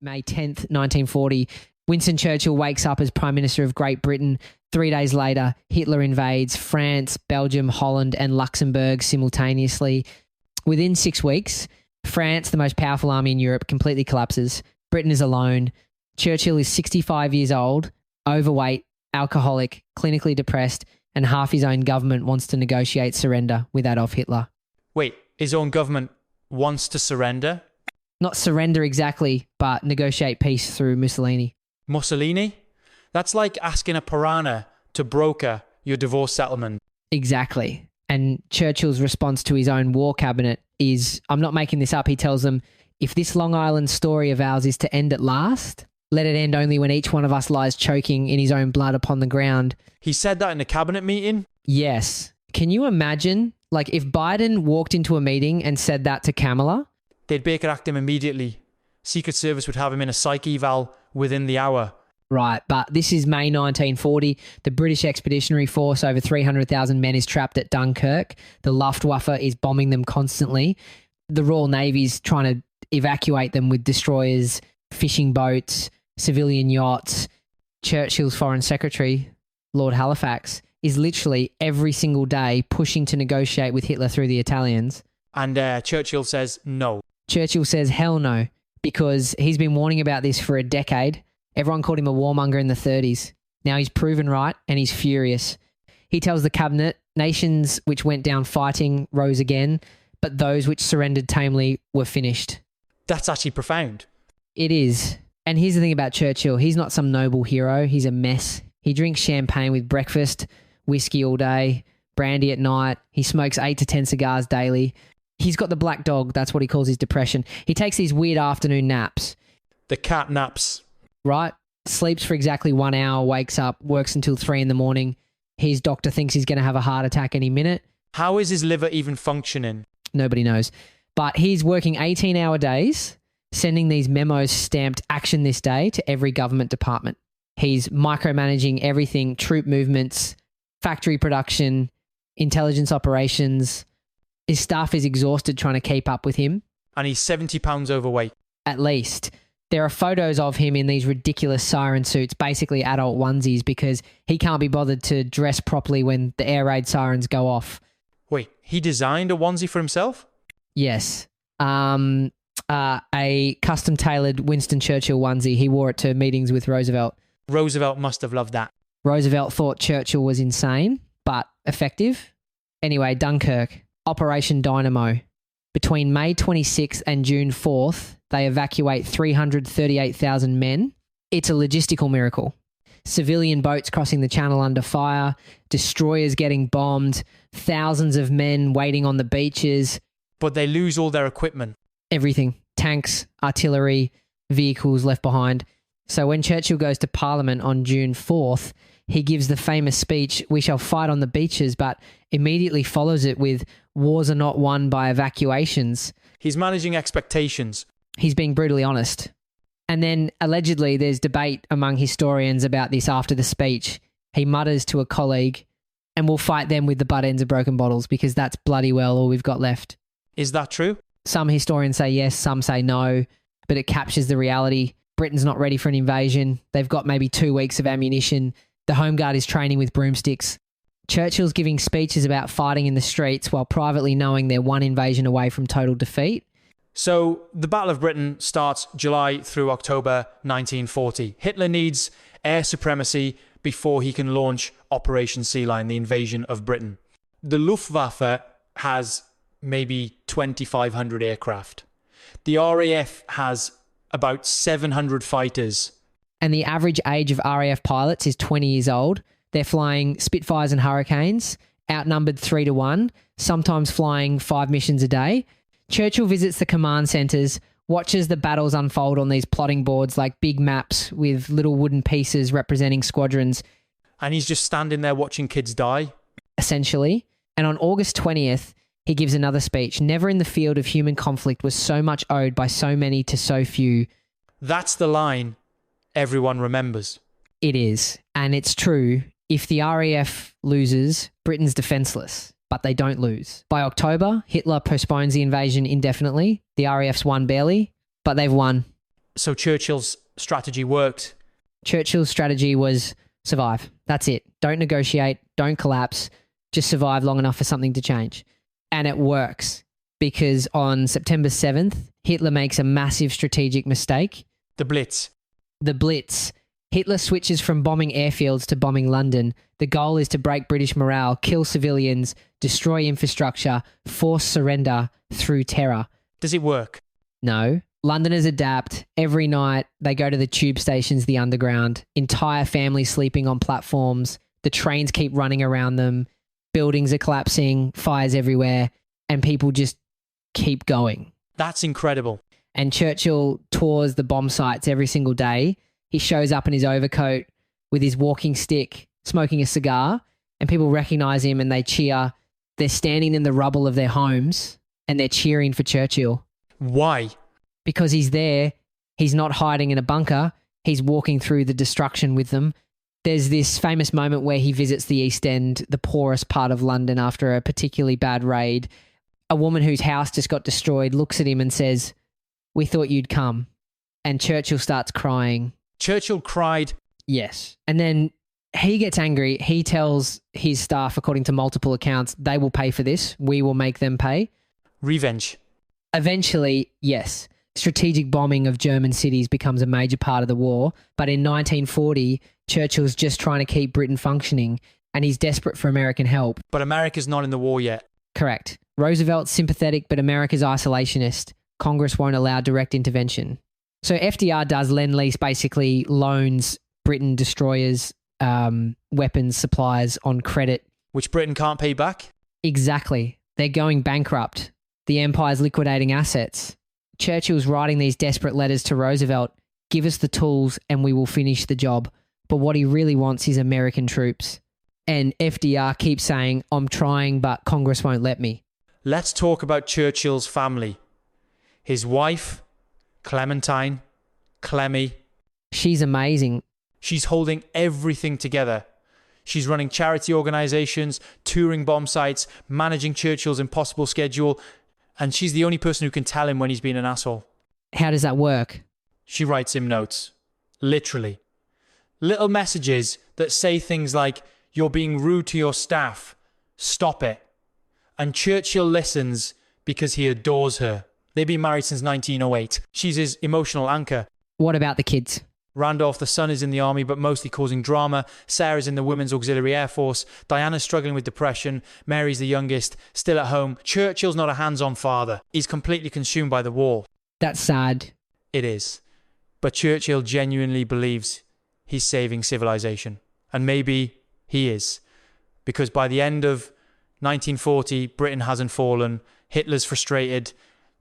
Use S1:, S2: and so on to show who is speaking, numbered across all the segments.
S1: May 10th, 1940, Winston Churchill wakes up as Prime Minister of Great Britain. 3 days later, Hitler invades France, Belgium, Holland, and Luxembourg simultaneously. Within 6 weeks, France, the most powerful army in Europe, completely collapses. Britain is alone. Churchill is 65 years old, overweight, alcoholic, clinically depressed, and half his own government wants to negotiate surrender with Adolf Hitler.
S2: Wait, his own government wants to surrender?
S1: Not surrender exactly, but negotiate peace through Mussolini.
S2: Mussolini? That's like asking a piranha to broker your divorce settlement.
S1: Exactly. And Churchill's response to his own war cabinet is, I'm not making this up, he tells them, if this Long Island story of ours is to end at last, let it end only when each one of us lies choking in his own blood upon the ground.
S2: He said that in a cabinet meeting?
S1: Yes. Can you imagine, like, if Biden walked into a meeting and said that to Kamala?
S2: They'd Baker Act him immediately. Secret Service would have him in a psych eval within the hour.
S1: Right, but this is May 1940. The British Expeditionary Force, over 300,000 men, is trapped at Dunkirk. The Luftwaffe is bombing them constantly. The Royal Navy's trying to evacuate them with destroyers, fishing boats, civilian yachts. Churchill's Foreign Secretary, Lord Halifax, is literally every single day pushing to negotiate with Hitler through the Italians.
S2: And Churchill says no.
S1: Churchill says hell no, because he's been warning about this for a decade. Everyone called him a warmonger in the 30s. Now he's proven right and he's furious. He tells the cabinet, nations which went down fighting rose again, but those which surrendered tamely were finished.
S2: That's actually profound.
S1: It is. And here's the thing about Churchill. He's not some noble hero. He's a mess. He drinks champagne with breakfast, whiskey all day, brandy at night. He smokes 8 to 10 cigars daily. He's got the black dog. That's what he calls his depression. He takes these weird afternoon naps.
S2: The cat naps.
S1: Right? Sleeps for exactly 1 hour, wakes up, works until 3 in the morning. His doctor thinks he's going to have a heart attack any minute.
S2: How is his liver even functioning?
S1: Nobody knows. But he's working 18-hour days, sending these memos stamped action this day to every government department. He's micromanaging everything, troop movements, factory production, intelligence operations. His staff is exhausted trying to keep up with him.
S2: And he's 70 pounds overweight.
S1: At least. There are photos of him in these ridiculous siren suits, basically adult onesies, because he can't be bothered to dress properly when the air raid sirens go off.
S2: Wait, he designed a onesie for himself?
S1: Yes. A custom-tailored Winston Churchill onesie. He wore it to meetings with Roosevelt.
S2: Roosevelt must have loved that.
S1: Roosevelt thought Churchill was insane, but effective. Anyway, Dunkirk. Operation Dynamo. Between May 26th and June 4th, they evacuate 338,000 men. It's a logistical miracle. Civilian boats crossing the channel under fire, destroyers getting bombed, thousands of men waiting on the beaches.
S2: But they lose all their equipment.
S1: Everything. Tanks, artillery, vehicles left behind. So when Churchill goes to Parliament on June 4th, he gives the famous speech, "We shall fight on the beaches," but immediately follows it with, "Wars are not won by evacuations."
S2: He's managing expectations.
S1: He's being brutally honest. And then allegedly there's debate among historians about this after the speech. He mutters to a colleague, "And we'll fight them with the butt ends of broken bottles because that's bloody well all we've got left."
S2: Is that true?
S1: Some historians say yes, some say no, but it captures the reality. Britain's not ready for an invasion. They've got maybe 2 weeks of ammunition. The Home Guard is training with broomsticks. Churchill's giving speeches about fighting in the streets while privately knowing they're one invasion away from total defeat.
S2: So the Battle of Britain starts July through October 1940. Hitler needs air supremacy before he can launch Operation Sea Lion, the invasion of Britain. The Luftwaffe has maybe 2,500 aircraft. The RAF has about 700 fighters.
S1: And the average age of RAF pilots is 20 years old. They're flying Spitfires and Hurricanes, outnumbered 3 to 1, sometimes flying 5 missions a day. Churchill visits the command centres, watches the battles unfold on these plotting boards like big maps with little wooden pieces representing squadrons.
S2: And he's just standing there watching kids die?
S1: Essentially. And on August 20th, he gives another speech. Never in the field of human conflict was so much owed by so many to so few.
S2: That's the line everyone remembers.
S1: It is. And it's true. If the RAF loses, Britain's defenceless, but they don't lose. By October, Hitler postpones the invasion indefinitely. The RAF's won barely, but they've won.
S2: So Churchill's strategy worked.
S1: Churchill's strategy was survive. That's it. Don't negotiate. Don't collapse. Just survive long enough for something to change. And it works because on September 7th, Hitler makes a massive strategic mistake.
S2: The Blitz.
S1: The Blitz. Hitler switches from bombing airfields to bombing London. The goal is to break British morale, kill civilians, destroy infrastructure, force surrender through terror.
S2: Does it work?
S1: No. Londoners adapt. Every night, they go to the tube stations, the underground. Entire families sleeping on platforms. The trains keep running around them. Buildings are collapsing. Fires everywhere. And people just keep going.
S2: That's incredible.
S1: And Churchill tours the bomb sites every single day. He shows up in his overcoat with his walking stick, smoking a cigar, and people recognize him and they cheer. They're standing in the rubble of their homes and they're cheering for Churchill.
S2: Why?
S1: Because he's there. He's not hiding in a bunker. He's walking through the destruction with them. There's this famous moment where he visits the East End, the poorest part of London, after a particularly bad raid. A woman whose house just got destroyed looks at him and says, "We thought you'd come." And Churchill starts crying.
S2: Churchill cried?
S1: Yes. And then he gets angry. He tells his staff, according to multiple accounts, they will pay for this. We will make them pay.
S2: Revenge.
S1: Eventually, yes. Strategic bombing of German cities becomes a major part of the war. But in 1940, Churchill's just trying to keep Britain functioning and he's desperate for American help.
S2: But America's not in the war yet.
S1: Correct. Roosevelt's sympathetic, but America's isolationist. Congress won't allow direct intervention. So FDR does Lend-Lease, basically loans Britain destroyers, weapons, supplies on credit.
S2: Which Britain can't pay back?
S1: Exactly. They're going bankrupt. The empire's liquidating assets. Churchill's writing these desperate letters to Roosevelt. Give us the tools and we will finish the job. But what he really wants is American troops. And FDR keeps saying, I'm trying, but Congress won't let me.
S2: Let's talk about Churchill's family. His wife, Clementine, Clemmy.
S1: She's amazing.
S2: She's holding everything together. She's running charity organisations, touring bomb sites, managing Churchill's impossible schedule, and she's the only person who can tell him when he's been an asshole.
S1: How does that work?
S2: She writes him notes. Literally. Little messages that say things like, "You're being rude to your staff. Stop it." And Churchill listens because he adores her. They've been married since 1908. She's his emotional anchor.
S1: What about the kids?
S2: Randolph, the son, is in the army, but mostly causing drama. Sarah's in the Women's Auxiliary Air Force. Diana's struggling with depression. Mary's the youngest, still at home. Churchill's not a hands-on father. He's completely consumed by the war.
S1: That's sad.
S2: It is. But Churchill genuinely believes he's saving civilization. And maybe he is. Because by the end of 1940, Britain hasn't fallen. Hitler's frustrated.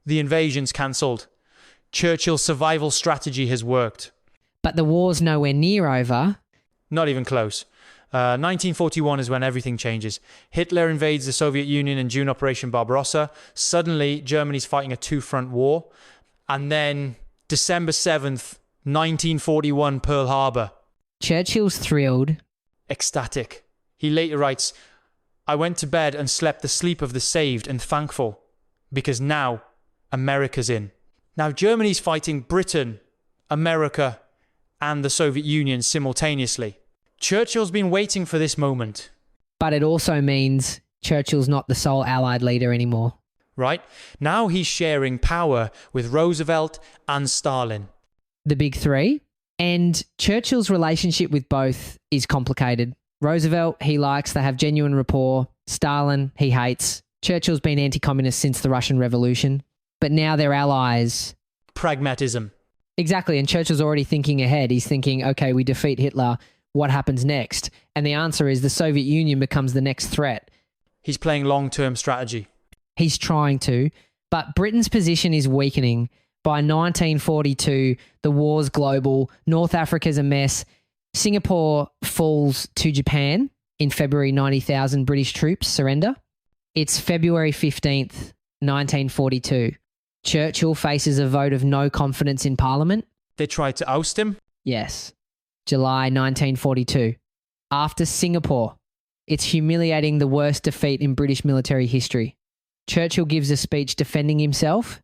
S2: The invasion's cancelled. Churchill's survival strategy has worked.
S1: But the war's nowhere near over.
S2: Not even close. 1941 is when everything changes. Hitler invades the Soviet Union in June, Operation Barbarossa. Suddenly, Germany's fighting a two-front war. And then December 7th, 1941, Pearl Harbor.
S1: Churchill's thrilled.
S2: Ecstatic. He later writes, "I went to bed and slept the sleep of the saved and thankful, because now America's in." Now Germany's fighting Britain, America, and the Soviet Union simultaneously. Churchill's been waiting for this moment.
S1: But it also means Churchill's not the sole Allied leader anymore.
S2: Right? Now he's sharing power with Roosevelt and Stalin.
S1: The big three. And Churchill's relationship with both is complicated. Roosevelt, he likes, they have genuine rapport. Stalin, he hates. Churchill's been anti-communist since the Russian Revolution. But now they're allies.
S2: Pragmatism.
S1: Exactly, and Churchill's already thinking ahead. He's thinking, okay, we defeat Hitler, what happens next? And the answer is the Soviet Union becomes the next threat.
S2: He's playing long-term strategy.
S1: He's trying to, but Britain's position is weakening. By 1942, the war's global, North Africa's a mess. Singapore falls to Japan. In February, 90,000 British troops surrender. It's February 15th, 1942. Churchill faces a vote of no confidence in Parliament.
S2: They tried to oust him?
S1: Yes. July 1942. After Singapore, it's humiliating, the worst defeat in British military history. Churchill gives a speech defending himself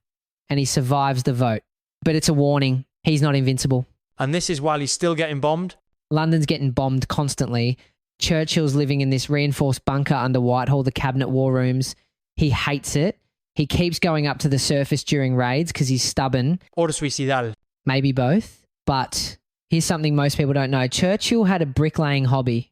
S1: and he survives the vote. But it's a warning. He's not invincible.
S2: And this is while he's still getting bombed?
S1: London's getting bombed constantly. Churchill's living in this reinforced bunker under Whitehall, the cabinet war rooms. He hates it. He keeps going up to the surface during raids because he's stubborn.
S2: Or suicidal.
S1: Maybe both. But here's something most people don't know. Churchill had a bricklaying hobby.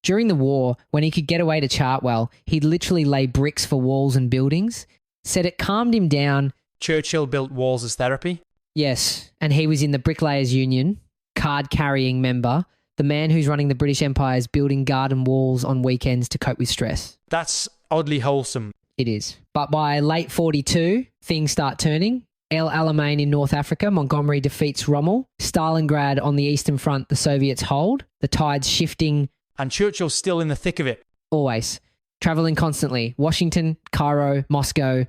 S1: During the war, when he could get away to Chartwell, he'd literally lay bricks for walls and buildings. Said it calmed him down.
S2: Churchill built walls as therapy?
S1: Yes, and he was in the Bricklayers Union, card-carrying member. The man who's running the British Empire is building garden walls on weekends to cope with stress.
S2: That's oddly wholesome.
S1: It is. But by late 42, things start turning. El Alamein in North Africa, Montgomery defeats Rommel. Stalingrad on the Eastern Front, the Soviets hold. The tide's shifting.
S2: And Churchill's still in the thick of it.
S1: Always. Travelling constantly. Washington, Cairo, Moscow,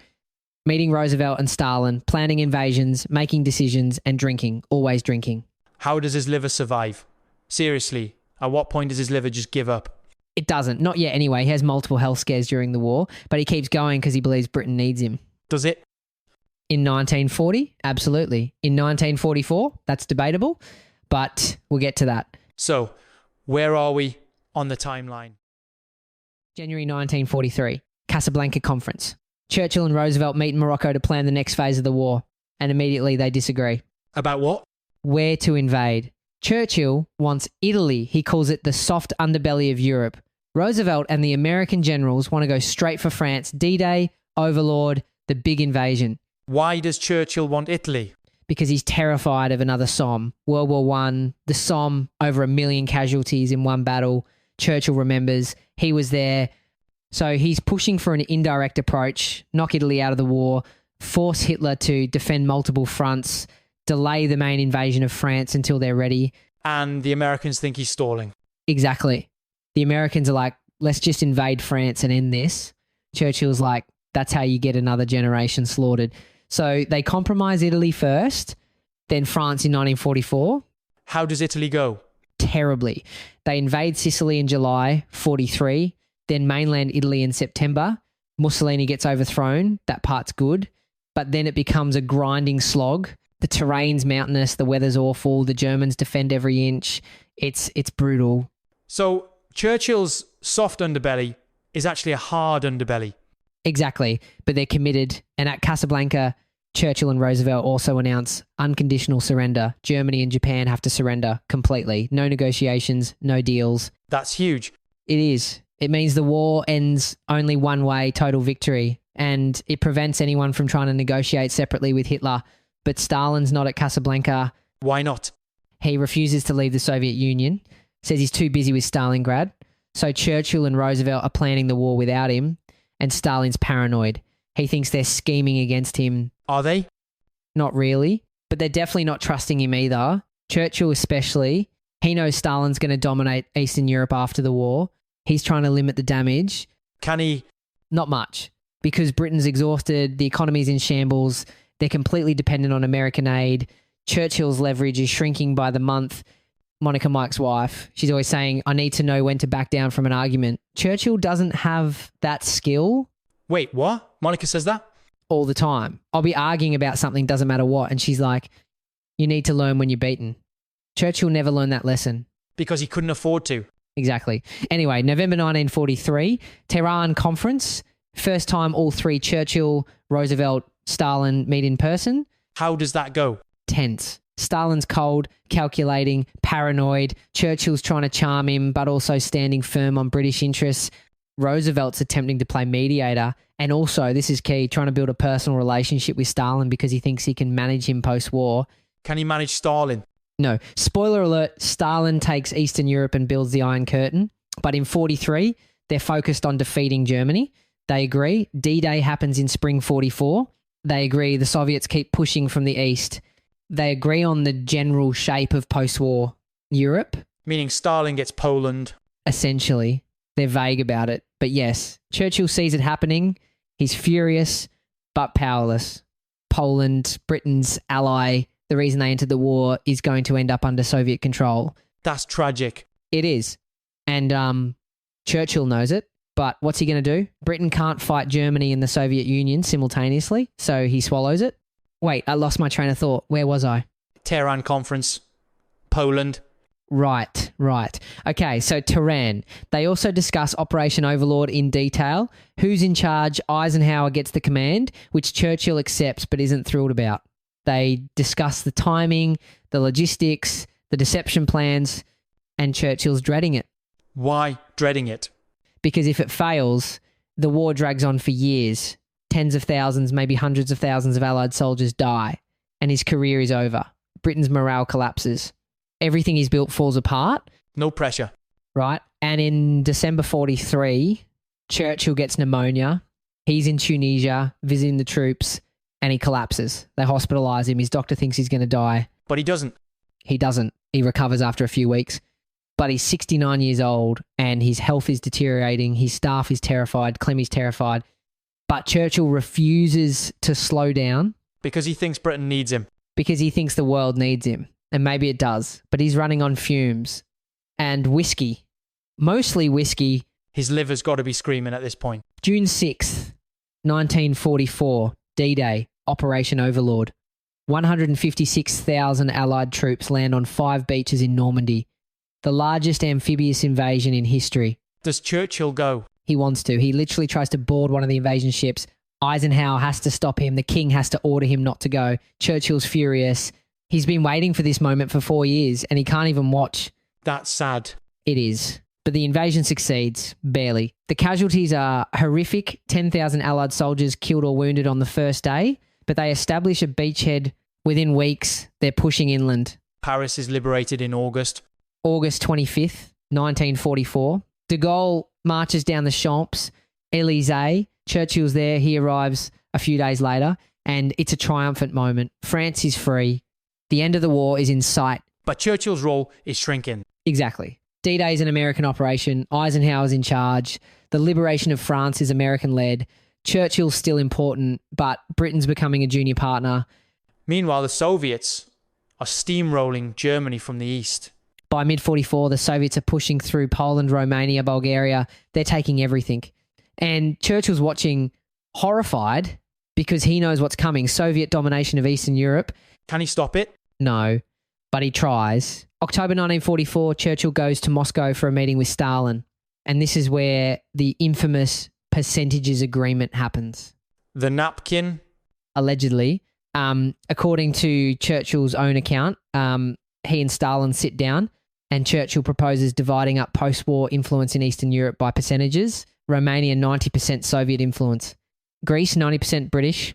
S1: meeting Roosevelt and Stalin, planning invasions, making decisions, and drinking. Always drinking.
S2: How does his liver survive? Seriously, at what point does his liver just give up?
S1: It doesn't. Not yet anyway. He has multiple health scares during the war, but he keeps going because he believes Britain needs him.
S2: Does it?
S1: In 1940? Absolutely. In 1944? That's debatable, but we'll get to that.
S2: So, where are we on the timeline?
S1: January 1943, Casablanca Conference. Churchill and Roosevelt meet in Morocco to plan the next phase of the war, and immediately they disagree.
S2: About what?
S1: Where to invade. Churchill wants Italy. He calls it the soft underbelly of Europe. Roosevelt and the American generals want to go straight for France. D-Day, Overlord, the big invasion.
S2: Why does Churchill want Italy?
S1: Because he's terrified of another Somme. World War I, the Somme, over 1 million casualties in one battle. Churchill remembers. He was there. So he's pushing for an indirect approach, knock Italy out of the war, force Hitler to defend multiple fronts, delay the main invasion of France until they're ready.
S2: And the Americans think he's stalling.
S1: Exactly. The Americans are like, let's just invade France and end this. Churchill's like, that's how you get another generation slaughtered. So they compromise Italy first, then France in 1944.
S2: How does Italy go?
S1: Terribly. They invade Sicily in July 43, then mainland Italy in September. Mussolini gets overthrown. That part's good. But then it becomes a grinding slog. The terrain's mountainous. The weather's awful. The Germans defend every inch. It's brutal.
S2: So Churchill's soft underbelly is actually a hard underbelly.
S1: Exactly. But they're committed. And at Casablanca, Churchill and Roosevelt also announce unconditional surrender. Germany and Japan have to surrender completely. No negotiations, no deals.
S2: That's huge.
S1: It is. It means the war ends only one way, total victory. And it prevents anyone from trying to negotiate separately with Hitler. But Stalin's not at Casablanca.
S2: Why not?
S1: He refuses to leave the Soviet Union, says he's too busy with Stalingrad. So Churchill and Roosevelt are planning the war without him, and Stalin's paranoid. He thinks they're scheming against him.
S2: Are they?
S1: Not really, but they're definitely not trusting him either. Churchill especially. He knows Stalin's going to dominate Eastern Europe after the war. He's trying to limit the damage.
S2: Can he?
S1: Not much, because Britain's exhausted, the economy's in shambles, they're completely dependent on American aid. Churchill's leverage is shrinking by the month. Monica Mike's wife, she's always saying, I need to know when to back down from an argument. Churchill doesn't have that skill.
S2: Wait, what? Monica says that?
S1: All the time. I'll be arguing about something, doesn't matter what, and she's like, you need to learn when you're beaten. Churchill never learned that lesson.
S2: Because he couldn't afford to.
S1: Exactly. Anyway, November 1943, Tehran Conference. First time all three, Churchill, Roosevelt, Stalin, meet in person.
S2: How does that go?
S1: Tense. Stalin's cold, calculating, paranoid. Churchill's trying to charm him, but also standing firm on British interests. Roosevelt's attempting to play mediator. And also, this is key, trying to build a personal relationship with Stalin because he thinks he can manage him post-war.
S2: Can he manage Stalin?
S1: No. Spoiler alert, Stalin takes Eastern Europe and builds the Iron Curtain. But in 43, they're focused on defeating Germany. They agree. D-Day happens in spring 44. They agree the Soviets keep pushing from the east. They agree on the general shape of post-war Europe.
S2: Meaning Stalin gets Poland.
S1: Essentially. They're vague about it. But yes, Churchill sees it happening. He's furious, but powerless. Poland, Britain's ally, the reason they entered the war, is going to end up under Soviet control.
S2: That's tragic.
S1: It is. And Churchill knows it. But what's he going to do? Britain can't fight Germany and the Soviet Union simultaneously, so he swallows it. Wait, I lost my train of thought. Where was I?
S2: Tehran Conference, Poland.
S1: Right. Okay, so Tehran. They also discuss Operation Overlord in detail. Who's in charge? Eisenhower gets the command, which Churchill accepts but isn't thrilled about. They discuss the timing, the logistics, the deception plans, and Churchill's dreading it.
S2: Why dreading it?
S1: Because if it fails, the war drags on for years. Tens of thousands, maybe hundreds of thousands of Allied soldiers die, and his career is over. Britain's morale collapses. Everything he's built falls apart.
S2: No pressure.
S1: Right? And in December 43, Churchill gets pneumonia. He's in Tunisia visiting the troops and he collapses. They hospitalise him. His doctor thinks he's going to die.
S2: But he doesn't.
S1: He doesn't. He recovers after a few weeks. But he's 69 years old and his health is deteriorating. His staff is terrified. Clemmy's terrified. But Churchill refuses to slow down.
S2: Because he thinks Britain needs him.
S1: Because he thinks the world needs him. And maybe it does. But he's running on fumes. And whiskey. Mostly whiskey.
S2: His liver's got to be screaming at this point.
S1: June 6th, 1944. D-Day. Operation Overlord. 156,000 Allied troops land on 5 beaches in Normandy. The largest amphibious invasion in history.
S2: Does Churchill go?
S1: He wants to. He literally tries to board one of the invasion ships. Eisenhower has to stop him. The king has to order him not to go. Churchill's furious. He's been waiting for this moment for 4 years and he can't even watch.
S2: That's sad.
S1: It is. But the invasion succeeds. Barely. The casualties are horrific. 10,000 Allied soldiers killed or wounded on the first day. But they establish a beachhead. Within weeks, they're pushing inland.
S2: Paris is liberated in August.
S1: August 25th, 1944. De Gaulle marches down the Champs, Élysée. Churchill's there. He arrives a few days later, and it's a triumphant moment. France is free. The end of the war is in sight.
S2: But Churchill's role is shrinking.
S1: Exactly. D-Day is an American operation. Eisenhower's in charge. The liberation of France is American-led. Churchill's still important, but Britain's becoming a junior partner.
S2: Meanwhile, the Soviets are steamrolling Germany from the east.
S1: By mid-44, the Soviets are pushing through Poland, Romania, Bulgaria. They're taking everything. And Churchill's watching horrified because he knows what's coming. Soviet domination of Eastern Europe.
S2: Can he stop it?
S1: No, but he tries. October 1944, Churchill goes to Moscow for a meeting with Stalin. And this is where the infamous percentages agreement happens.
S2: The napkin?
S1: Allegedly. According to Churchill's own account, he and Stalin sit down and Churchill proposes dividing up post-war influence in Eastern Europe by percentages. Romania, 90% Soviet influence. Greece, 90% British.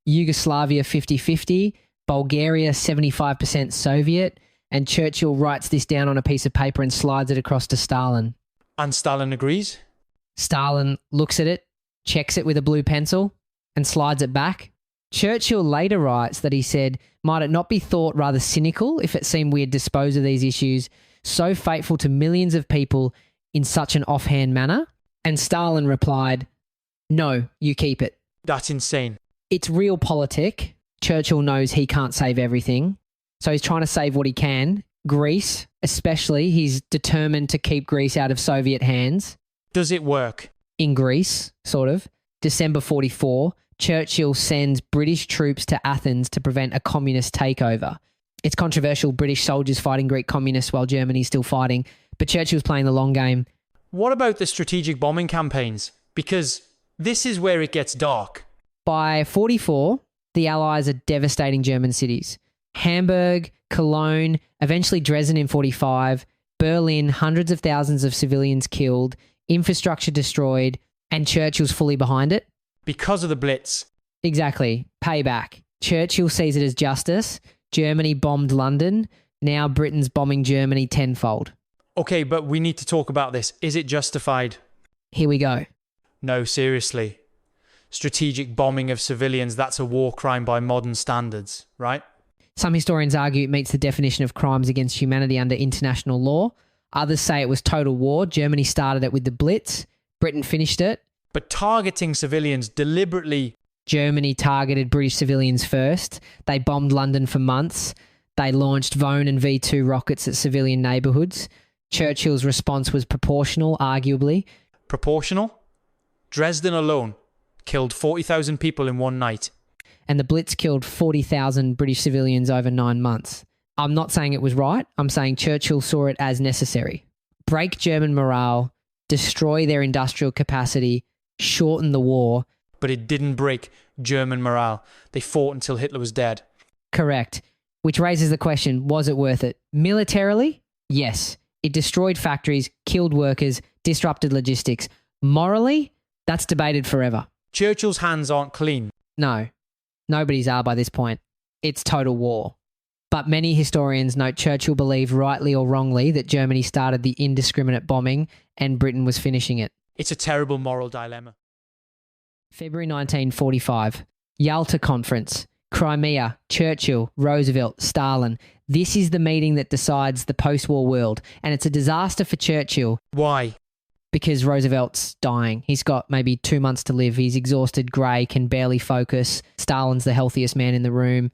S1: Yugoslavia, 50-50. Bulgaria, 75% Soviet. And Churchill writes this down on a piece of paper and slides it across to Stalin.
S2: And Stalin agrees?
S1: Stalin looks at it, checks it with a blue pencil, and slides it back. Churchill later writes that he said, "Might it not be thought rather cynical if it seemed we had disposed of these issues so fateful to millions of people in such an offhand manner?" And Stalin replied, "No, you keep it."
S2: That's insane.
S1: It's realpolitik. Churchill knows he can't save everything, so he's trying to save what he can. Greece, especially, he's determined to keep Greece out of Soviet hands.
S2: Does it work?
S1: In Greece, sort of. December 44, Churchill sends British troops to Athens to prevent a communist takeover. It's controversial, British soldiers fighting Greek communists while Germany's still fighting, but Churchill's playing the long game.
S2: What about the strategic bombing campaigns? Because this is where it gets dark.
S1: By 44, the Allies are devastating German cities. Hamburg, Cologne, eventually Dresden in 45, Berlin, hundreds of thousands of civilians killed, infrastructure destroyed, and Churchill's fully behind it.
S2: Because of the Blitz.
S1: Exactly. Payback. Churchill sees it as justice. Germany bombed London. Now Britain's bombing Germany tenfold.
S2: Okay, but we need to talk about this. Is it justified?
S1: Here we go.
S2: No, seriously. Strategic bombing of civilians, that's a war crime by modern standards, right?
S1: Some historians argue it meets the definition of crimes against humanity under international law. Others say it was total war. Germany started it with the Blitz. Britain finished it.
S2: But targeting civilians deliberately.
S1: Germany targeted British civilians first. They bombed London for months. They launched Vone and V2 rockets at civilian neighbourhoods. Churchill's response was proportional, arguably.
S2: Proportional? Dresden alone killed 40,000 people in one night.
S1: And the Blitz killed 40,000 British civilians over 9 months. I'm not saying it was right. I'm saying Churchill saw it as necessary. Break German morale, destroy their industrial capacity, shorten the war.
S2: But it didn't break German morale. They fought until Hitler was dead.
S1: Correct. Which raises the question, was it worth it? Militarily? Yes. It destroyed factories, killed workers, disrupted logistics. Morally? That's debated forever.
S2: Churchill's hands aren't clean.
S1: No. Nobody's are by this point. It's total war. But many historians note Churchill believed, rightly or wrongly, that Germany started the indiscriminate bombing and Britain was finishing it.
S2: It's a terrible moral dilemma.
S1: February 1945. Yalta Conference. Crimea, Churchill, Roosevelt, Stalin. This is the meeting that decides the post-war world. And it's a disaster for Churchill.
S2: Why?
S1: Because Roosevelt's dying. He's got maybe 2 months to live. He's exhausted, grey, can barely focus. Stalin's the healthiest man in the room.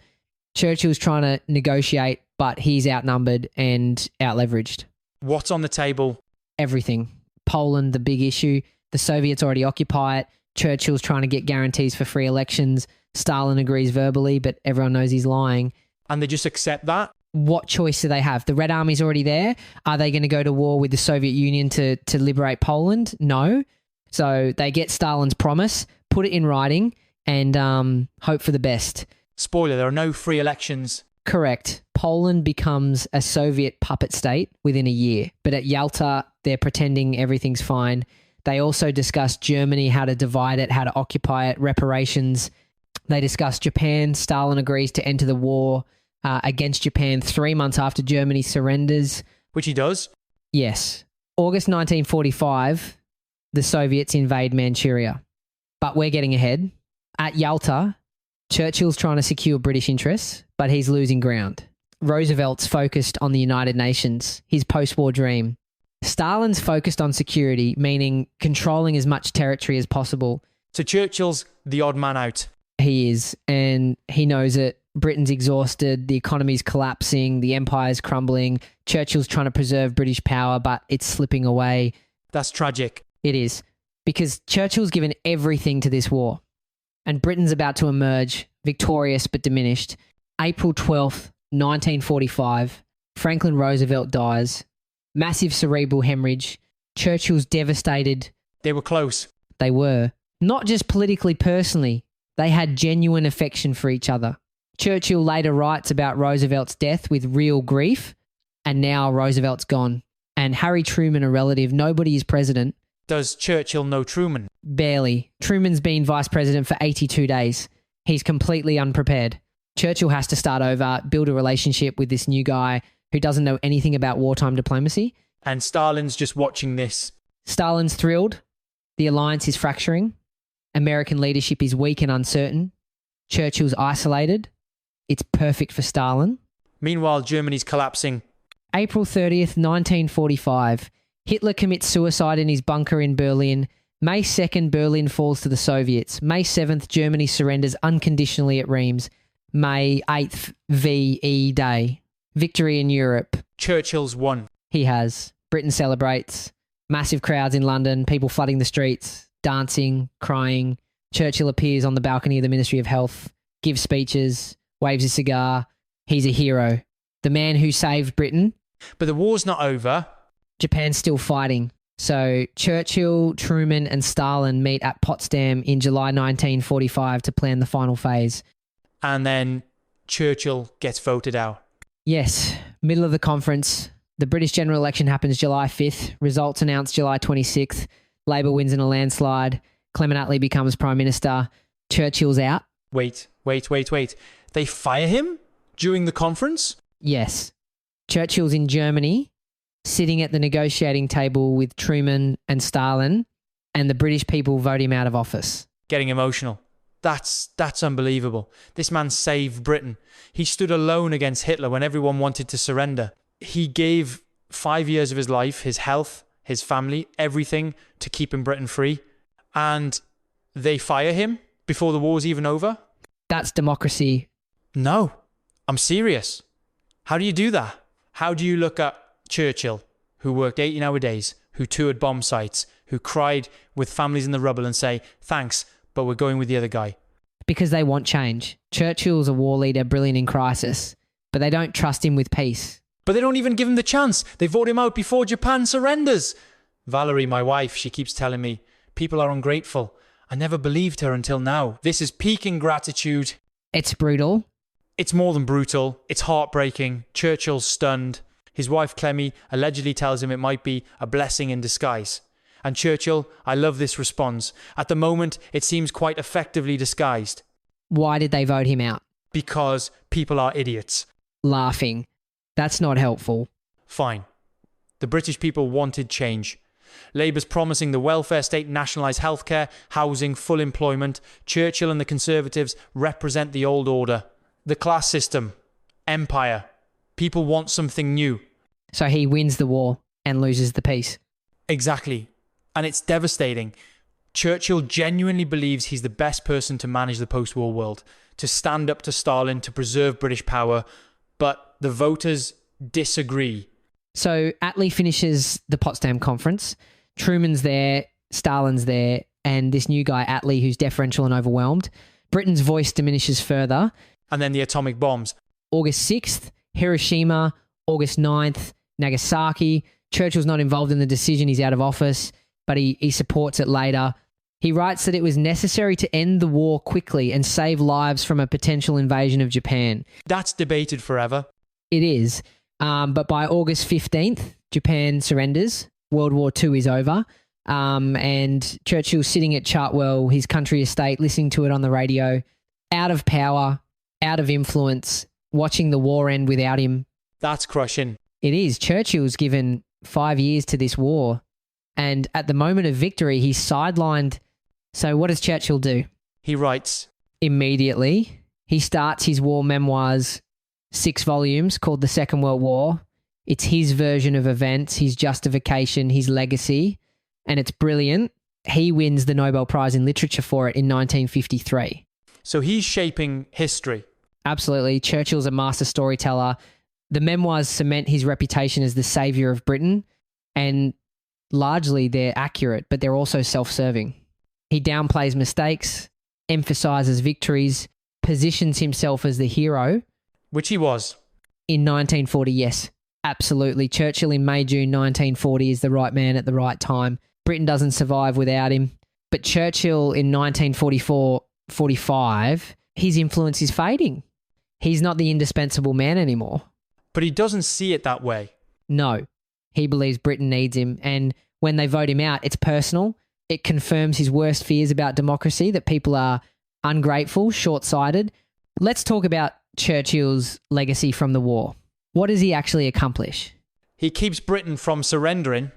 S1: Churchill's trying to negotiate, but he's outnumbered and outleveraged.
S2: What's on the table?
S1: Everything. Poland, the big issue. The Soviets already occupy it. Churchill's trying to get guarantees for free elections. Stalin agrees verbally, but everyone knows he's lying.
S2: And they just accept that?
S1: What choice do they have? The Red Army's already there. Are they going to go to war with the Soviet Union to liberate Poland? No. So they get Stalin's promise, put it in writing, and hope for the best.
S2: Spoiler, there are no free elections.
S1: Correct. Poland becomes a Soviet puppet state within a year. But at Yalta, they're pretending everything's fine. They also discuss Germany, how to divide it, how to occupy it, reparations. They discuss Japan. Stalin agrees to enter the war against Japan 3 months after Germany surrenders.
S2: Which he does?
S1: Yes. August 1945, the Soviets invade Manchuria. But we're getting ahead. At Yalta, Churchill's trying to secure British interests, but he's losing ground. Roosevelt's focused on the United Nations, his post-war dream. Stalin's focused on security, meaning controlling as much territory as possible.
S2: So Churchill's the odd man out.
S1: He is, and he knows it. Britain's exhausted, the economy's collapsing, the empire's crumbling. Churchill's trying to preserve British power, but it's slipping away.
S2: That's tragic.
S1: It is, because Churchill's given everything to this war, and Britain's about to emerge, victorious but diminished. April 12th, 1945, Franklin Roosevelt dies. Massive cerebral hemorrhage. Churchill's devastated.
S2: They were close.
S1: They were. Not just politically, personally. They had genuine affection for each other. Churchill later writes about Roosevelt's death with real grief, and now Roosevelt's gone. And Harry Truman, a relative, nobody is president.
S2: Does Churchill know Truman?
S1: Barely. Truman's been vice president for 82 days. He's completely unprepared. Churchill has to start over, build a relationship with this new guy who doesn't know anything about wartime diplomacy.
S2: And Stalin's just watching this.
S1: Stalin's thrilled. The alliance is fracturing. American leadership is weak and uncertain. Churchill's isolated. It's perfect for Stalin.
S2: Meanwhile, Germany's collapsing.
S1: April 30th, 1945. Hitler commits suicide in his bunker in Berlin. May 2nd, Berlin falls to the Soviets. May 7th, Germany surrenders unconditionally at Reims. May 8th, VE Day. Victory in Europe.
S2: Churchill's won.
S1: He has. Britain celebrates. Massive crowds in London, people flooding the streets, dancing, crying. Churchill appears on the balcony of the Ministry of Health, gives speeches, waves a cigar. He's a hero. The man who saved Britain.
S2: But the war's not over.
S1: Japan's still fighting. So Churchill, Truman and Stalin meet at Potsdam in July 1945 to plan the final phase.
S2: And then Churchill gets voted out.
S1: Yes, middle of the conference. The British general election happens July 5th. Results announced July 26th. Labour wins in a landslide. Clement Attlee becomes Prime Minister. Churchill's out.
S2: Wait. They fire him during the conference?
S1: Yes. Churchill's in Germany, sitting at the negotiating table with Truman and Stalin, and the British people vote him out of office.
S2: Getting emotional. That's unbelievable. This man saved Britain. He stood alone against Hitler when everyone wanted to surrender. He gave 5 years of his life, his health, his family, everything to keeping Britain free. And they fire him before the war's even over?
S1: That's democracy.
S2: No, I'm serious. How do you do that? How do you look at Churchill, who worked 18-hour days, who toured bomb sites, who cried with families in the rubble and say, thanks, but we're going with the other guy?
S1: Because they want change. Churchill's a war leader, brilliant in crisis, but they don't trust him with peace.
S2: But they don't even give him the chance. They vote him out before Japan surrenders. Valerie, my wife, she keeps telling me, people are ungrateful. I never believed her until now. This is peak ingratitude.
S1: It's brutal.
S2: It's more than brutal. It's heartbreaking. Churchill's stunned. His wife Clemmy allegedly tells him it might be a blessing in disguise. And Churchill, I love this response. At the moment, it seems quite effectively disguised.
S1: Why did they vote him out?
S2: Because people are idiots.
S1: Laughing. That's not helpful.
S2: Fine. The British people wanted change. Labour's promising the welfare state, nationalised healthcare, housing, full employment. Churchill and the Conservatives represent the old order. The class system. Empire. People want something new.
S1: So he wins the war and loses the peace.
S2: Exactly. And it's devastating. Churchill genuinely believes he's the best person to manage the post-war world, to stand up to Stalin, to preserve British power, but the voters disagree.
S1: So Attlee finishes the Potsdam Conference. Truman's there, Stalin's there, and this new guy, Attlee, who's deferential and overwhelmed. Britain's voice diminishes further.
S2: And then the atomic bombs.
S1: August 6th, Hiroshima. August 9th, Nagasaki. Churchill's not involved in the decision. He's out of office, but he supports it later. He writes that it was necessary to end the war quickly and save lives from a potential invasion of Japan.
S2: That's debated forever.
S1: It is. But by August 15th, Japan surrenders. World War II is over. And Churchill's sitting at Chartwell, his country estate, listening to it on the radio, out of power, out of influence, watching the war end without him.
S2: That's crushing.
S1: It is. Churchill's given 5 years to this war. And at the moment of victory, he's sidelined. So what does Churchill do?
S2: He writes.
S1: Immediately, he starts his war memoirs, 6 volumes, called The Second World War. It's his version of events, his justification, his legacy, and it's brilliant. He wins the Nobel Prize in Literature for it in 1953.
S2: So he's shaping history.
S1: Absolutely. Churchill's a master storyteller. The memoirs cement his reputation as the saviour of Britain, and largely they're accurate, but they're also self-serving. He downplays mistakes, emphasises victories, positions himself as the hero.
S2: Which he was.
S1: In 1940, yes, absolutely. Churchill in May, June 1940 is the right man at the right time. Britain doesn't survive without him. But Churchill in 1944-45, his influence is fading. He's not the indispensable man anymore.
S2: But he doesn't see it that way.
S1: No. He believes Britain needs him. And when they vote him out, it's personal. It confirms his worst fears about democracy, that people are ungrateful, short-sighted. Let's talk about Churchill's legacy from the war. What does he actually accomplish?
S2: He keeps Britain from surrendering.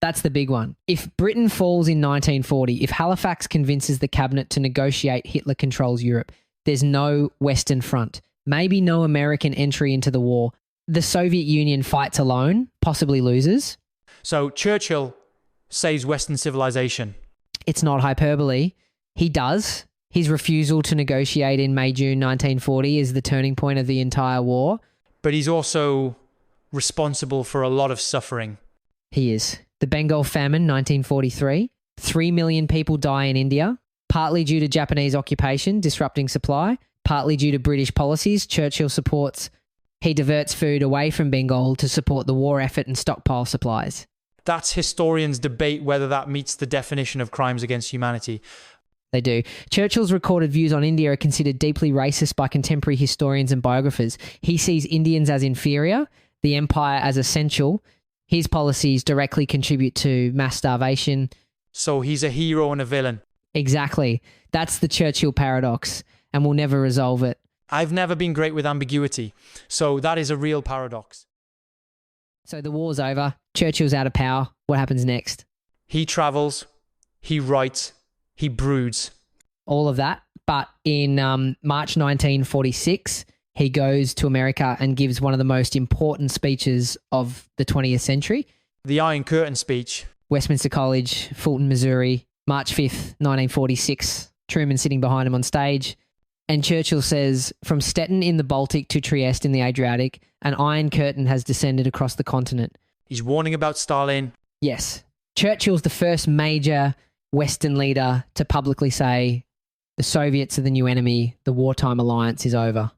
S1: That's the big one. If Britain falls in 1940, if Halifax convinces the cabinet to negotiate Hitler controls Europe, there's no Western Front, maybe no American entry into the war. The Soviet Union fights alone, possibly loses.
S2: So Churchill saves Western civilization.
S1: It's not hyperbole. He does. His refusal to negotiate in May, June 1940 is the turning point of the entire war.
S2: But he's also responsible for a lot of suffering.
S1: He is. The Bengal famine, 1943. 3 million people die in India, partly due to Japanese occupation, disrupting supply, partly due to British policies. Churchill supports. He diverts food away from Bengal to support the war effort and stockpile supplies.
S2: That's historians debate whether that meets the definition of crimes against humanity.
S1: They do. Churchill's recorded views on India are considered deeply racist by contemporary historians and biographers. He sees Indians as inferior, the empire as essential. His policies directly contribute to mass starvation.
S2: So he's a hero and a villain.
S1: Exactly. That's the Churchill paradox, and we'll never resolve it.
S2: I've never been great with ambiguity, so that is a real paradox.
S1: So the war's over. Churchill's out of power. What happens next?
S2: He travels, he writes, he broods.
S1: All of that. But in March 1946, he goes to America and gives one of the most important speeches of the 20th century.
S2: The Iron Curtain speech.
S1: Westminster College, Fulton, Missouri, March 5th, 1946. Truman sitting behind him on stage. And Churchill says, from Stettin in the Baltic to Trieste in the Adriatic, an iron curtain has descended across the continent.
S2: He's warning about Stalin.
S1: Yes. Churchill's the first major Western leader to publicly say the Soviets are the new enemy, the wartime alliance is over.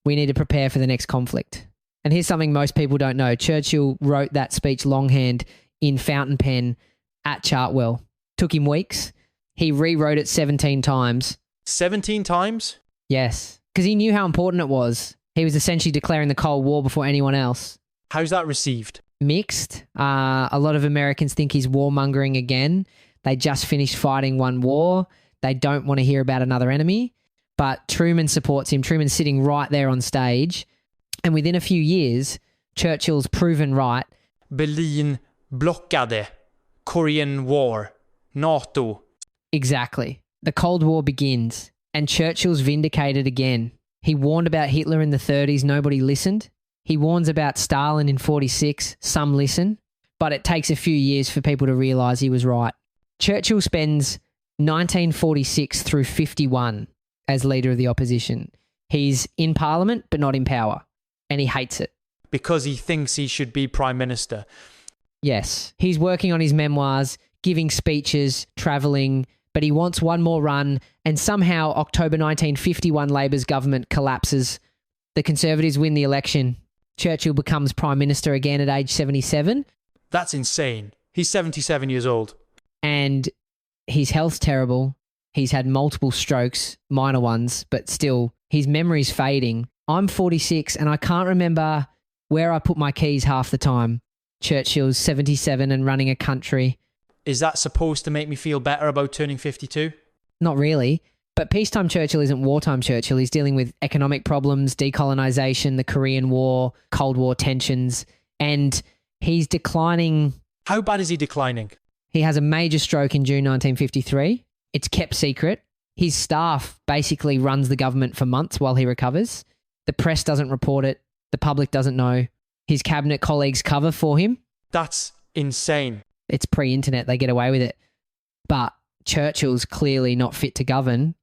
S1: We need to prepare for the next conflict. And here's something most people don't know. Churchill wrote that speech longhand in fountain pen at Chartwell. Took him weeks. He rewrote it 17 times.
S2: 17 times?
S1: Yes, because he knew how important it was. He was essentially declaring the Cold War before anyone else.
S2: How's that received?
S1: Mixed. A lot of Americans think he's warmongering again. They just finished fighting one war. They don't want to hear about another enemy. But Truman supports him. Truman's sitting right there on stage. And within a few years, Churchill's proven right.
S2: Berlin blockade. Korean War. NATO.
S1: Exactly. The Cold War begins. And Churchill's vindicated again. He warned about Hitler in the 30s. Nobody listened. He warns about Stalin in 46. Some listen. But it takes a few years for people to realise he was right. Churchill spends 1946 through 51 as leader of the opposition. He's in parliament, but not in power. And he hates it.
S2: Because he thinks he should be prime minister.
S1: Yes. He's working on his memoirs, giving speeches, travelling, but he wants one more run. And somehow October 1951, Labour's government collapses. The Conservatives win the election. Churchill becomes prime minister again at age 77.
S2: That's insane. He's 77 years old.
S1: And his health's terrible. He's had multiple strokes, minor ones, but still, his memory's fading. I'm 46 and I can't remember where I put my keys half the time. Churchill's 77 and running a country.
S2: Is that supposed to make me feel better about turning 52?
S1: Not really. But peacetime Churchill isn't wartime Churchill. He's dealing with economic problems, decolonisation, the Korean War, Cold War tensions, and he's declining.
S2: How bad is he declining?
S1: He has a major stroke in June 1953. It's kept secret. His staff basically runs the government for months while he recovers. The press doesn't report it. The public doesn't know. His cabinet colleagues cover for him.
S2: That's insane.
S1: It's pre-internet. They get away with it. But Churchill's clearly not fit to govern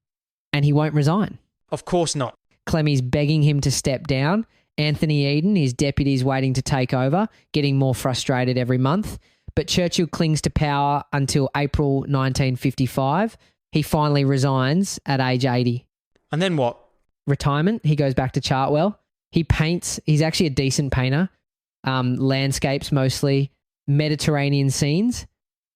S1: and he won't resign.
S2: Of course not.
S1: Clemmy's begging him to step down. Anthony Eden, his deputy, is waiting to take over, getting more frustrated every month. But Churchill clings to power until April 1955. He finally resigns at age 80.
S2: And then what?
S1: Retirement. He goes back to Chartwell. He paints. He's actually a decent painter. Landscapes mostly. Mediterranean scenes.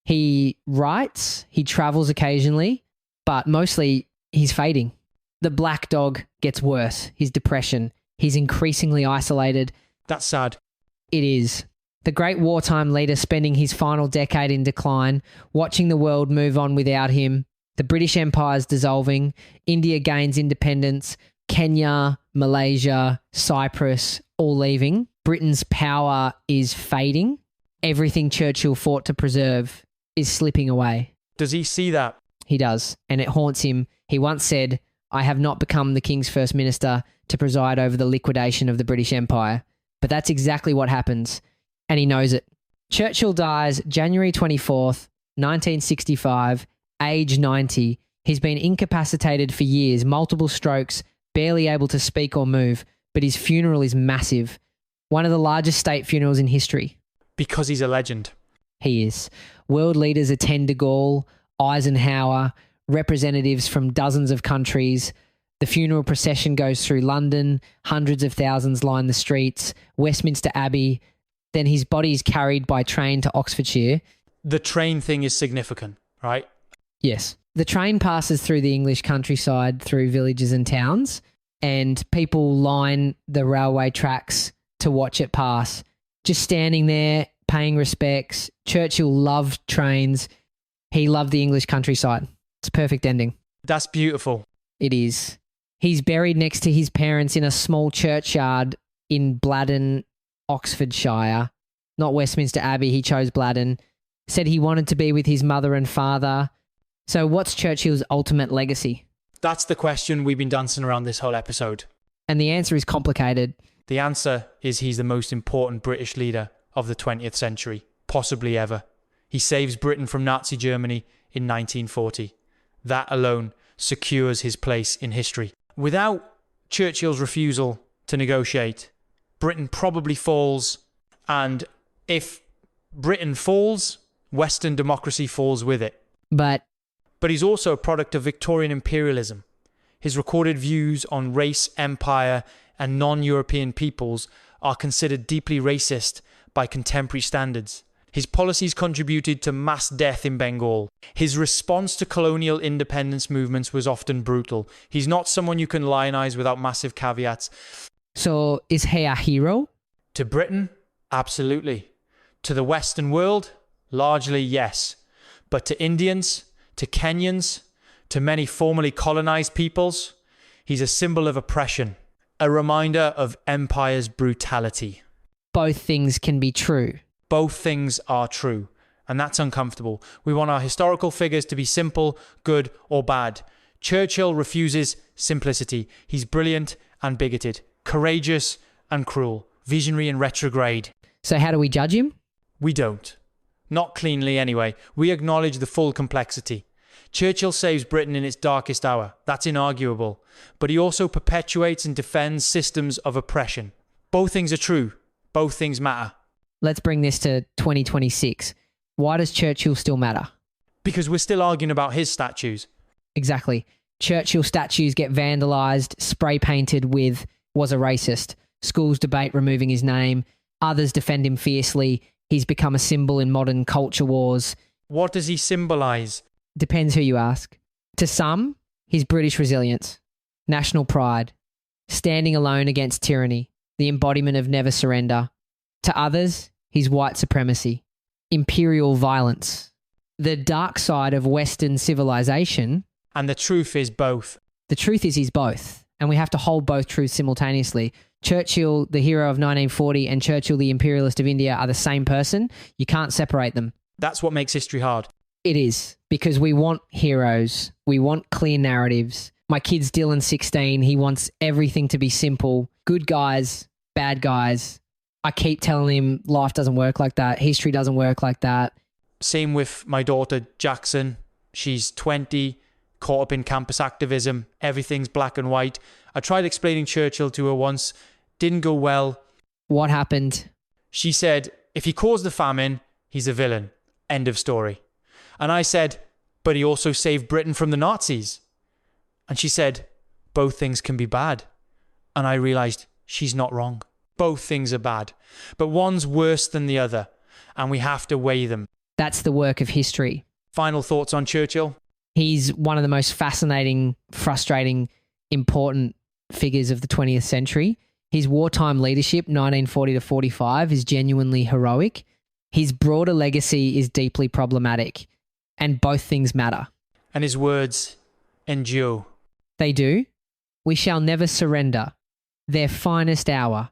S1: He writes. He travels occasionally. But mostly he's fading. The black dog gets worse. His depression. He's increasingly isolated.
S2: That's sad.
S1: It is. The great wartime leader spending his final decade in decline, watching the world move on without him. The British Empire's dissolving. India gains independence. Kenya, Malaysia, Cyprus, all leaving. Britain's power is fading. Everything Churchill fought to preserve is slipping away.
S2: Does he see that?
S1: He does, and it haunts him. He once said, "I have not become the King's First Minister to preside over the liquidation of the British Empire." But that's exactly what happens, and he knows it. Churchill dies January 24th, 1965, age 90. He's been incapacitated for years, multiple strokes, barely able to speak or move, but his funeral is massive. One of the largest state funerals in history.
S2: Because he's a legend.
S1: He is. World leaders attend de Gaulle, Eisenhower, representatives from dozens of countries. The funeral procession goes through London. Hundreds of thousands line the streets. Westminster Abbey. Then his body is carried by train to Oxfordshire.
S2: The train thing is significant, right?
S1: Yes. The train passes through the English countryside, through villages and towns, and people line the railway tracks to watch it pass. Just standing there, paying respects. Churchill loved trains. He loved the English countryside. It's a perfect ending.
S2: That's beautiful.
S1: It is. He's buried next to his parents in a small churchyard in Bladden, Oxfordshire. Not Westminster Abbey, he chose Bladden. Said he wanted to be with his mother and father. So what's Churchill's ultimate legacy?
S2: That's the question we've been dancing around this whole episode.
S1: And the answer is complicated.
S2: The answer is he's the most important British leader of the 20th century, possibly ever. He saves Britain from Nazi Germany in 1940. That alone secures his place in history. Without Churchill's refusal to negotiate, Britain probably falls, and if Britain falls, Western democracy falls with it.
S1: But
S2: he's also a product of Victorian imperialism. His recorded views on race, empire, and non-European peoples are considered deeply racist by contemporary standards. His policies contributed to mass death in Bengal. His response to colonial independence movements was often brutal. He's not someone you can lionize without massive caveats.
S1: So is he a hero?
S2: To Britain, absolutely. To the Western world, largely yes. But to Indians, to Kenyans, to many formerly colonized peoples, he's a symbol of oppression, a reminder of empire's brutality.
S1: Both things can be true.
S2: Both things are true, and that's uncomfortable. We want our historical figures to be simple, good, or bad. Churchill refuses simplicity. He's brilliant and bigoted, courageous and cruel, visionary and retrograde.
S1: So how do we judge him?
S2: We don't. Not cleanly anyway. We acknowledge the full complexity. Churchill saves Britain in its darkest hour. That's inarguable. But he also perpetuates and defends systems of oppression. Both things are true. Both things matter.
S1: Let's bring this to 2026. Why does Churchill still matter?
S2: Because we're still arguing about his statues.
S1: Exactly. Churchill statues get vandalised, spray painted with "was a racist." Schools debate removing his name. Others defend him fiercely. He's become a symbol in modern culture wars.
S2: What does he symbolise?
S1: Depends who you ask. To some, his British resilience, national pride, standing alone against tyranny, the embodiment of never surrender. To others, his white supremacy, imperial violence, the dark side of Western civilization.
S2: And the truth is both.
S1: The truth is he's both, and we have to hold both truths simultaneously. Churchill, the hero of 1940, and Churchill, the imperialist of India, are the same person. You can't separate them.
S2: That's what makes history hard.
S1: It is, because we want heroes. We want clear narratives. My kid's Dylan, 16. He wants everything to be simple. Good guys, bad guys. I keep telling him life doesn't work like that. History doesn't work like that.
S2: Same with my daughter, Jackson. She's 20, caught up in campus activism. Everything's black and white. I tried explaining Churchill to her once. Didn't go well.
S1: What happened?
S2: She said, if he caused the famine, he's a villain. End of story. And I said, but he also saved Britain from the Nazis. And she said, both things can be bad. And I realised she's not wrong. Both things are bad, but one's worse than the other, and we have to weigh them.
S1: That's the work of history.
S2: Final thoughts on Churchill?
S1: He's one of the most fascinating, frustrating, important figures of the 20th century. His wartime leadership, 1940 to 45, is genuinely heroic. His broader legacy is deeply problematic, and both things matter.
S2: And his words endure.
S1: They do. We shall never surrender. Their finest hour.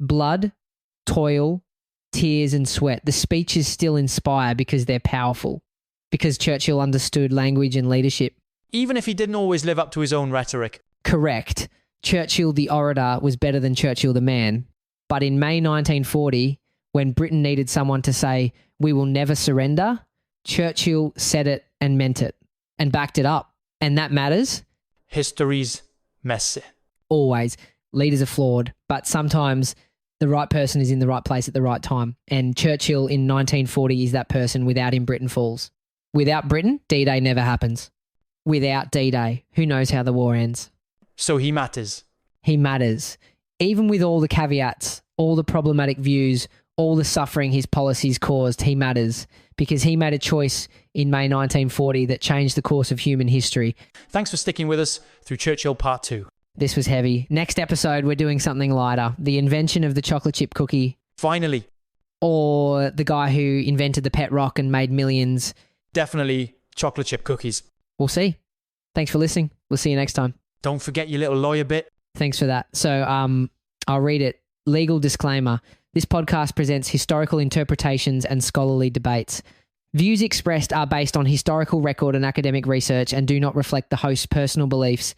S1: Blood, toil, tears and sweat. The speeches still inspire because they're powerful, because Churchill understood language and leadership.
S2: Even if he didn't always live up to his own rhetoric.
S1: Correct. Churchill the orator was better than Churchill the man. But in May 1940, when Britain needed someone to say, we will never surrender, Churchill said it and meant it and backed it up. And that matters.
S2: History's messy.
S1: Always. Leaders are flawed, but sometimes the right person is in the right place at the right time. And Churchill in 1940 is that person. Without him, Britain falls. Without Britain, D-Day never happens. Without D-Day, who knows how the war ends?
S2: So he matters.
S1: He matters. Even with all the caveats, all the problematic views, all the suffering his policies caused, he matters. Because he made a choice in May 1940 that changed the course of human history.
S2: Thanks for sticking with us through Churchill Part 2.
S1: This was heavy. Next episode, we're doing something lighter. The invention of the chocolate chip cookie.
S2: Finally.
S1: Or the guy who invented the pet rock and made millions.
S2: Definitely chocolate chip cookies.
S1: We'll see. Thanks for listening. We'll see you next time.
S2: Don't forget your little lawyer bit.
S1: Thanks for that. So I'll read it. Legal disclaimer. This podcast presents historical interpretations and scholarly debates. Views expressed are based on historical record and academic research and do not reflect the host's personal beliefs.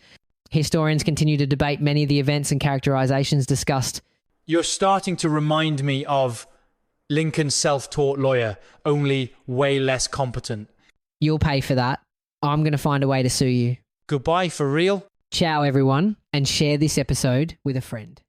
S1: Historians continue to debate many of the events and characterizations discussed.
S2: You're starting to remind me of Lincoln's self-taught lawyer, only way less competent.
S1: You'll pay for that. I'm going to find a way to sue you.
S2: Goodbye for real.
S1: Ciao, everyone, and share this episode with a friend.